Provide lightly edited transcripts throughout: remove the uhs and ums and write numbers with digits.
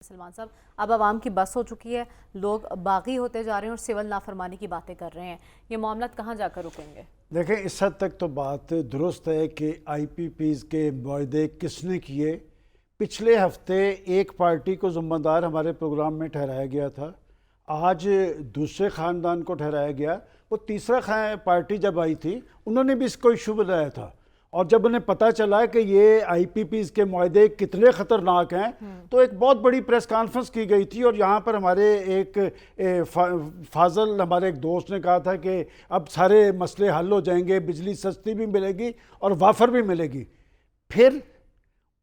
سلمان صاحب، اب عوام کی بس ہو چکی ہے، لوگ باغی ہوتے جا رہے ہیں اور سول نافرمانی کی باتیں کر رہے ہیں، یہ معاملات کہاں جا کر رکیں گے؟ دیکھیں اس حد تک تو بات درست ہے کہ آئی پی پیز کے معاہدے کس نے کیے۔ پچھلے ہفتے ایک پارٹی کو ذمہ دار ہمارے پروگرام میں ٹھہرایا گیا تھا، آج دوسرے خاندان کو ٹھہرایا گیا۔ وہ تیسرا پارٹی جب آئی تھی انہوں نے بھی اس کو ایشو بنایا تھا، اور جب انہیں پتہ چلا کہ یہ آئی پی پیز کے معاہدے کتنے خطرناک ہیں تو ایک بہت بڑی پریس کانفرنس کی گئی تھی، اور یہاں پر ہمارے ایک فاضل ہمارے ایک دوست نے کہا تھا کہ اب سارے مسئلے حل ہو جائیں گے، بجلی سستی بھی ملے گی اور وافر بھی ملے گی۔ پھر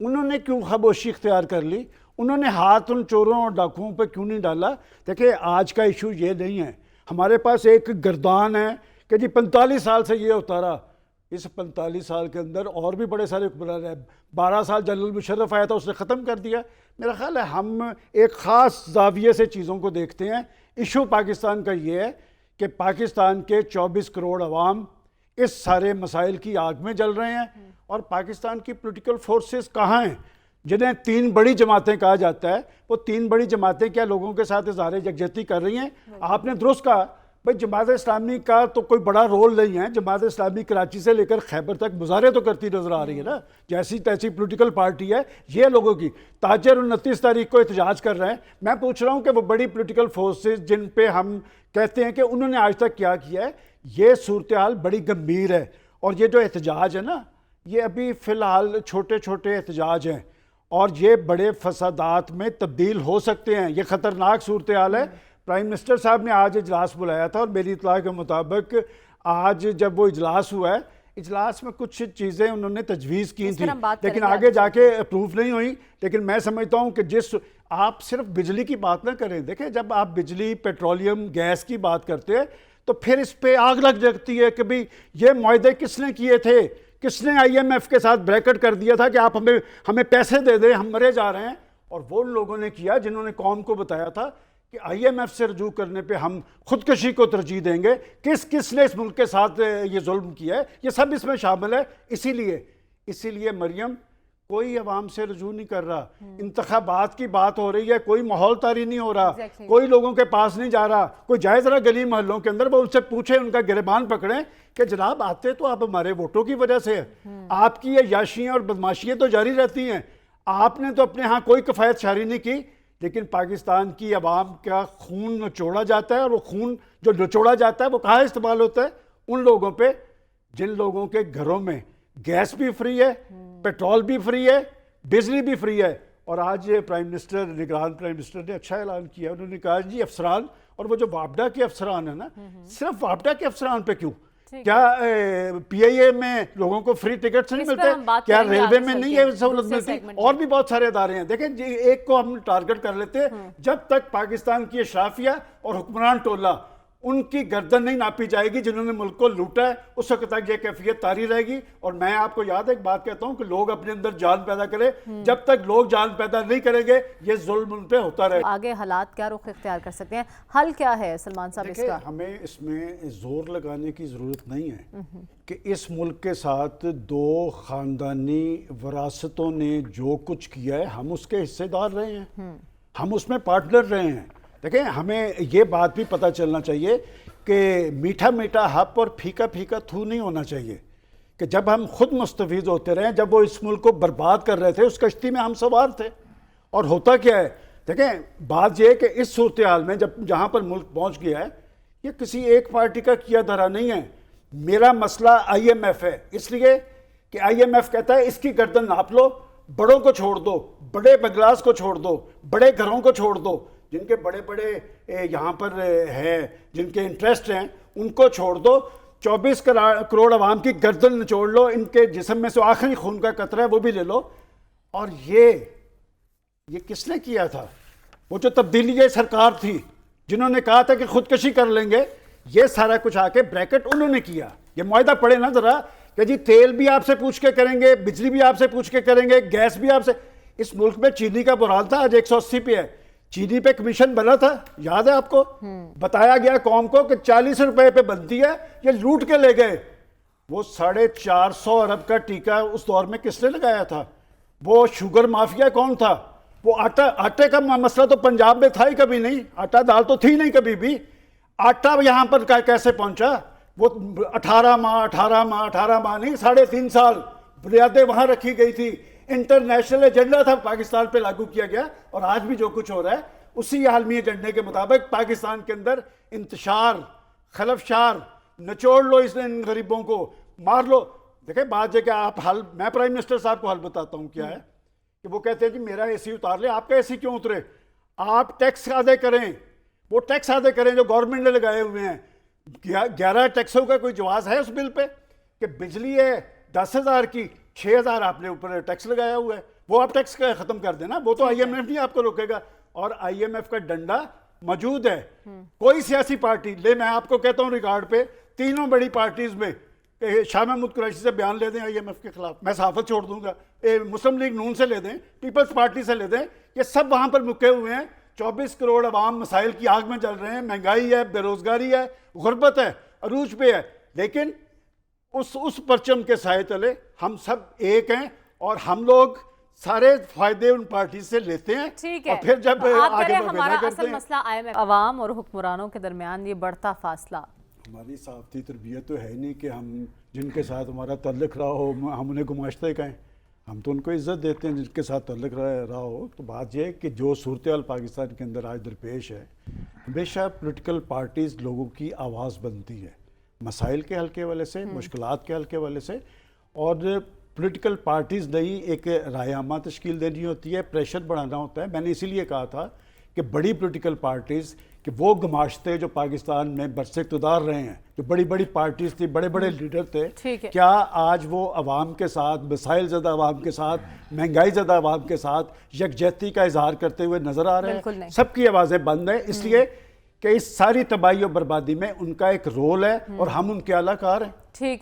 انہوں نے کیوں خاموشی اختیار کر لی؟ انہوں نے ہاتھ ان چوروں اور ڈاکوؤں پہ کیوں نہیں ڈالا؟ دیکھیں آج کا ایشو یہ نہیں ہے، ہمارے پاس ایک گردان ہے کہ جی 45 سال سے یہ ہوتا رہا۔ اس 45 سال کے اندر اور بھی بڑے سارے حکمران ہیں، 12 سال جنرل مشرف آیا تھا، اس نے ختم کر دیا۔ میرا خیال ہے ہم ایک خاص زاویے سے چیزوں کو دیکھتے ہیں۔ ایشو پاکستان کا یہ ہے کہ پاکستان کے 24 کروڑ عوام اس سارے مسائل کی آگ میں جل رہے ہیں، اور پاکستان کی پولیٹیکل فورسز کہاں ہیں جنہیں 3 بڑی جماعتیں کہا جاتا ہے؟ وہ 3 بڑی جماعتیں کیا لوگوں کے ساتھ اظہار یکجہتی کر رہی ہیں؟ آپ نے درست کہا، بھئی جماعت اسلامی کا تو کوئی بڑا رول نہیں ہے۔ جماعت اسلامی کراچی سے لے کر خیبر تک مظاہرے تو کرتی نظر آ رہی ہے نا، جیسی تیسی پولیٹیکل پارٹی ہے یہ لوگوں کی۔ تاجر 29 تاریخ کو احتجاج کر رہے ہیں، میں پوچھ رہا ہوں کہ وہ بڑی پولیٹیکل فورسز جن پہ ہم کہتے ہیں کہ انہوں نے آج تک کیا کیا ہے؟ یہ صورتحال بڑی گمبھیر ہے، اور یہ جو احتجاج ہے نا، یہ ابھی فی الحال چھوٹے چھوٹے احتجاج ہیں، اور یہ بڑے فسادات میں تبدیل ہو سکتے ہیں۔ یہ خطرناک صورتحال ہے۔ پرائم منسٹر صاحب نے آج اجلاس بلایا تھا، اور میری اطلاع کے مطابق آج جب وہ اجلاس ہوا ہے، اجلاس میں کچھ چیزیں انہوں نے تجویز کی تھیں لیکن آگے جا کے اپروو نہیں ہوئی۔ لیکن میں سمجھتا ہوں کہ آپ صرف بجلی کی بات نہ کریں، دیکھیں جب آپ بجلی، پیٹرولیم، گیس کی بات کرتے ہیں تو پھر اس پہ آگ لگ جاتی ہے کہ بھئی یہ معاہدے کس نے کیے تھے؟ کس نے آئی ایم ایف کے ساتھ بریکٹ کر دیا تھا کہ آپ ہمیں پیسے دے دیں، ہم مرے جا رہے ہیں؟ اور وہ لوگوں نے کیا جنہوں نے قوم کو بتایا تھا کہ آئی ایم ایف سے رجوع کرنے پہ ہم خودکشی کو ترجیح دیں گے۔ کس نے اس ملک کے ساتھ یہ ظلم کیا ہے؟ یہ سب اس میں شامل ہے۔ اسی لیے مریم، کوئی عوام سے رجوع نہیں کر رہا، انتخابات کی بات ہو رہی ہے، کوئی ماحول طاری نہیں ہو رہا، کوئی لوگوں کے پاس نہیں جا رہا۔ کوئی جائے ذرا گلی محلوں کے اندر، وہ ان سے پوچھیں، ان کا گریبان پکڑیں کہ جناب آتے تو آپ ہمارے ووٹوں کی وجہ سے ہے، آپ کی یہ یاشیاں اور بدماشیاں تو جاری رہتی ہیں، آپ نے تو اپنے ہاں کوئی کفایت شاری نہیں کی۔ لیکن پاکستان کی عوام کا خون نچوڑا جاتا ہے، اور وہ خون جو نچوڑا جاتا ہے وہ کہاں استعمال ہوتا ہے؟ ان لوگوں پہ جن لوگوں کے گھروں میں گیس بھی فری ہے، پیٹرول بھی فری ہے، بجلی بھی فری ہے۔ اور آج نگران پرائم منسٹر نے اچھا اعلان کیا، انہوں نے کہا جی افسران، اور وہ جو وابڈا کے افسران ہیں نا، صرف وابڈا کے افسران پہ کیوں؟ کیا پی آئی اے میں لوگوں کو فری ٹکٹس نہیں ملتے؟ کیا ریلوے میں نہیں یہ سہولت ملتی؟ اور بھی بہت سارے ادارے ہیں۔ دیکھیں جی ایک کو ہم ٹارگٹ کر لیتے ہیں، جب تک پاکستان کی اشرافیہ اور حکمران ٹولہ ان کی گردن نہیں ناپی جائے گی جنہوں نے ملک کو لوٹا ہے، اس وقت تک یہ کیفیت طاری رہے گی۔ اور میں آپ کو یاد ایک بات کہتا ہوں کہ لوگ اپنے اندر جان پیدا کریں، جب تک لوگ جان پیدا نہیں کریں گے یہ ظلم ان پہ ہوتا رہے گا۔ آگے حالات کیا رخ اختیار کر سکتے ہیں؟ حل کیا ہے سلمان صاحب اس کا؟ ہمیں اس میں زور لگانے کی ضرورت نہیں ہے کہ اس ملک کے ساتھ 2 خاندانی وراثتوں نے جو کچھ کیا ہے ہم اس کے حصے دار رہے ہیں، ہم اس میں پارٹنر رہے ہیں۔ دیکھیں ہمیں یہ بات بھی پتہ چلنا چاہیے کہ میٹھا میٹھا ہپ اور پھیکا پھیکا تھو نہیں ہونا چاہیے، کہ جب ہم خود مستفید ہوتے رہے، جب وہ اس ملک کو برباد کر رہے تھے اس کشتی میں ہم سوار تھے۔ اور ہوتا کیا ہے؟ دیکھیں بات یہ ہے کہ اس صورتحال میں جہاں پر ملک پہنچ گیا ہے، یہ کسی ایک پارٹی کا کیا دھرا نہیں ہے۔ میرا مسئلہ آئی ایم ایف ہے، اس لیے کہ آئی ایم ایف کہتا ہے اس کی گردن ناپ لو، بڑوں کو چھوڑ دو، بڑے بنگلاز کو چھوڑ دو، بڑے گھروں کو چھوڑ دو، جن کے بڑے بڑے یہاں پر ہیں، جن کے انٹرسٹ ہیں ان کو چھوڑ دو، 24 کروڑ عوام کی گردن نچوڑ لو، ان کے جسم میں سے آخری خون کا قطرہ ہے وہ بھی لے لو۔ اور یہ کس نے کیا تھا؟ وہ جو تبدیلی سرکار تھی جنہوں نے کہا تھا کہ خودکشی کر لیں گے، یہ سارا کچھ آ کے بریکٹ انہوں نے کیا۔ یہ معاہدہ پڑھے نا ذرا کہ جی تیل بھی آپ سے پوچھ کے کریں گے، بجلی بھی آپ سے پوچھ کے کریں گے، گیس بھی آپ سے۔ اس ملک میں چینی کا بحران تھا، آج 180 پہ ہے، چینی پہ کمیشن بنا تھا، یاد ہے آپ کو؟ بتایا گیا قوم کو کہ 40 روپے پہ بنتی ہے، یہ لوٹ کے لے گئے۔ وہ 450 ارب کا ٹیکہ اس دور میں کس نے لگایا تھا؟ وہ شوگر مافیا کون تھا؟ وہ آٹے کا مسئلہ تو پنجاب میں تھا ہی کبھی نہیں, آٹا دال تو تھی نہیں کبھی بھی. آٹا یہاں پر کیسے پہنچا؟ وہ 18 ماہ نہیں 3.5 سال بنیادیں وہاں رکھی گئی تھی. انٹرنیشنل ایجنڈا تھا پاکستان پہ لاگو کیا گیا, اور آج بھی جو کچھ ہو رہا ہے اسی عالمی ایجنڈے کے مطابق پاکستان کے اندر انتشار, خلفشار, نچوڑ لو ان غریبوں کو, مار لو. دیکھیں بات ہے کہ آپ حل, میں پرائم منسٹر صاحب کو حل بتاتا ہوں کیا ہے کہ وہ کہتے ہیں کہ میرا اے سی اتار لے. آپ کا اے سی کیوں اترے؟ آپ ٹیکس ادا کریں, وہ ٹیکس ادا کریں جو گورنمنٹ نے لگائے ہوئے ہیں. 11 ٹیکسوں کا کوئی جواز ہے اس بل پہ کہ بجلی ہے 10,000 کی 6,000 آپ نے اوپر ٹیکس لگایا ہوا ہے, وہ آپ ٹیکس ختم کر دینا. وہ تو آئی ایم ایف نہیں آپ کو روکے گا, اور آئی ایم ایف کا ڈنڈا موجود ہے. کوئی سیاسی پارٹی لے, میں آپ کو کہتا ہوں ریکارڈ پہ, تینوں بڑی پارٹیز میں شاہ محمود قریشی سے بیان لے دیں آئی ایم ایف کے خلاف, میں صحافت چھوڑ دوں گا. مسلم لیگ نون سے لے دیں, پیپلز پارٹی سے لے دیں, یہ سب وہاں پر مکے ہوئے ہیں. 24 کروڑ عوام مسائل کی آگ میں جل رہے ہیں, مہنگائی ہے, بے روزگاری ہے, غربت ہے, عروج پہ ہے. لیکن اس پرچم کے سائے تلے ہم سب ایک ہیں, اور ہم لوگ سارے فائدے ان پارٹی سے لیتے ہیں. ٹھیک ہے, اور پھر جب آگے ہمارا اصل مسئلہ عوام اور حکمرانوں کے درمیان یہ بڑھتا فاصلہ. ہماری صحافتی تربیت تو ہے نہیں کہ ہم جن کے ساتھ ہمارا تعلق رہا ہو ہم انہیں گماشتے کہیں. ہم تو ان کو عزت دیتے ہیں جن کے ساتھ تعلق رہا ہو. تو بات یہ ہے کہ جو صورتحال پاکستان کے اندر آج درپیش ہے, ہمیشہ پولیٹیکل پارٹیز لوگوں کی آواز بنتی ہے, مسائل کے حل کے حوالے سے, مشکلات کے حل کے حوالے سے. اور پولیٹیکل پارٹیز نہیں ایک رائے عامہ تشکیل دینی ہوتی ہے, پریشر بڑھانا ہوتا ہے. میں نے اسی لیے کہا تھا کہ بڑی پولیٹیکل پارٹیز کہ وہ گماشتے جو پاکستان میں برسر اقتدار رہے ہیں, جو بڑی بڑی پارٹیز تھی, بڑے بڑے لیڈر تھے, کیا آج وہ عوام کے ساتھ, مسائل زدہ عوام کے ساتھ, مہنگائی زدہ عوام کے ساتھ یکجہتی کا اظہار کرتے ہوئے نظر آ رہے ہیں؟ سب کی آوازیں بند ہیں, اس لیے کہ اس ساری تباہی و بربادی میں ان کا ایک رول ہے, اور ہم ان کے اعلیٰ کار ہیں.